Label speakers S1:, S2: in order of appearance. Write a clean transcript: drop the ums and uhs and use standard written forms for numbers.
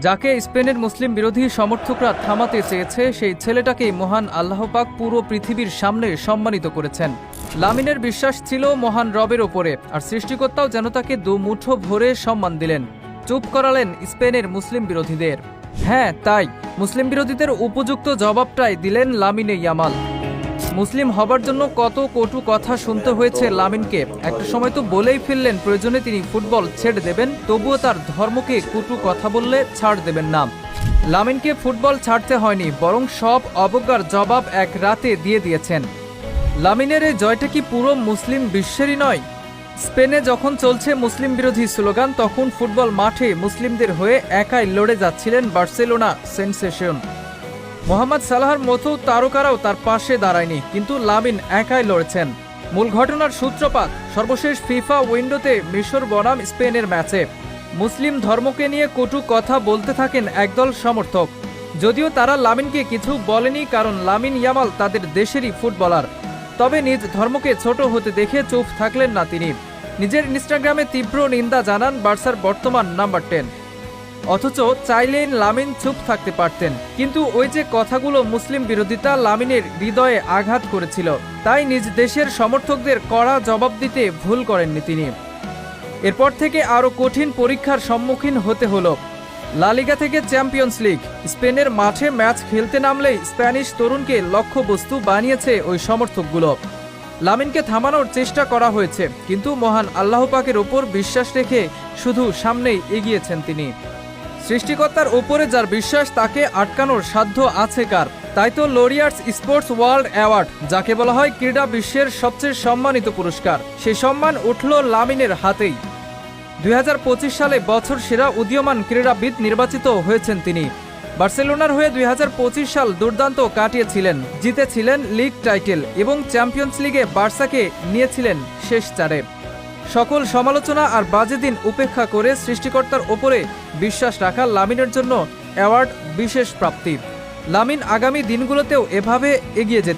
S1: যাকে স্পেনের মুসলিম বিরোধী সমর্থকরা থামাতে চেয়েছে সেই ছেলেটাকেই মহান আল্লাহ পাক পুরো পৃথিবীর সামনে সম্মানিত করেছেন। লামিনের বিশ্বাস ছিল মহান রবের ওপরে, আর সৃষ্টিকর্তাও যেন তাকে দুমুঠো ভরে সম্মান দিলেন। চুপ করালেন স্পেনের মুসলিম বিরোধীদের। হ্যাঁ, তাই মুসলিম বিরোধীদের উপযুক্ত জবাবটাই দিলেন লামিনে ইয়ামাল। মুসলিম হবার জন্য কত কটু কথা শুনতে হয়েছে লামিনকে। একটা সময় তো বলেই ফেললেন প্রয়োজনে তিনি ফুটবল ছেড়ে দেবেন, তবুও তার ধর্মকে কটু কথা বললে ছাড় দেবেন না। লামিনকে ফুটবল ছাড়তে হয়নি, বরং সব অবজ্ঞার জবাব এক রাতে দিয়ে দিয়েছেন। লামিনের এই জয়টা কি পুরো মুসলিম বিশ্বেরই নয়? স্পেনে যখন চলছে মুসলিম বিরোধী স্লোগান, তখন ফুটবল মাঠে মুসলিমদের হয়ে একাই লড়ে যাচ্ছিলেন বার্সেলোনা সেনসেশন। মোহাম্মদ সালাহর মতো তারকারাও তার পাশে দাঁড়ায়নি, কিন্তু লামিন একাই লড়েছেন। মূল ঘটনার সূত্রপাত সর্বশেষ ফিফা উইন্ডোতে মিশর বনাম স্পেনের ম্যাচে। মুসলিম ধর্মকে নিয়ে কটু কথা বলতে থাকেন একদল সমর্থক। যদিও তারা লামিনকে কিছু বলেনি, কারণ লামিন ইয়ামাল তাদের দেশেরই ফুটবলার। তবে নিজ ধর্মকে ছোট হতে দেখে চুপ থাকলেন না তিনি। নিজের ইনস্টাগ্রামে তীব্র নিন্দা জানান বার্সার বর্তমান নাম্বার 10। অথচ চাইলেন লামিন চুপ থাকতে পারতেন, কিন্তু ওই যে কথাগুলো মুসলিম বিরোধিতা লামিনের হৃদয়ে আঘাত করেছিল, তাই নিজ দেশের সমর্থকদের কড়া জবাব দিতে ভুল করেননি তিনি। এরপর থেকে আরও কঠিন পরীক্ষার সম্মুখীন হতে হলো। লা লিগা থেকে চ্যাম্পিয়ন্স লিগ, স্পেনের মাঠে ম্যাচ খেলতে নামলেই স্প্যানিশ তরুণকে লক্ষ্যবস্তু বানিয়েছে ওই সমর্থকগুলো। লামিনকে থামানোর চেষ্টা করা হয়েছে, কিন্তু মহান আল্লাহ পাকের ওপর বিশ্বাস রেখে শুধু সামনেই এগিয়েছেন তিনি। সৃষ্টিকর্তার ওপরে যার বিশ্বাস, তাকে আটকানোর সাধ্য আছে কার? তাই তো লরিয়ার্স স্পোর্টস ওয়ার্ল্ড অ্যাওয়ার্ড, যাকে বলা হয় ক্রীড়া বিশ্বের সবচেয়ে সম্মানিত পুরস্কার, সেই সম্মান উঠল লামিনের হাতেই। 2025 সালে বছর সেরা উদীয়মান ক্রীড়াবিদ নির্বাচিত হয়েছেন তিনি। বার্সেলোনার হয়ে 2025 সাল দুর্দান্ত কাটিয়েছিলেন, জিতেছিলেন লিগ টাইটেল এবং চ্যাম্পিয়ন্স লিগে বার্সাকে নিয়েছিলেন শেষ চারে। সকল সমালোচনা আর বাজে দিন উপেক্ষা করে সৃষ্টিকর্তার ওপরে বিশ্বাস রাখা লামিনের জন্য অ্যাওয়ার্ড বিশেষ প্রাপ্তি। লামিন আগামী দিনগুলোতেও এভাবে এগিয়ে যেতে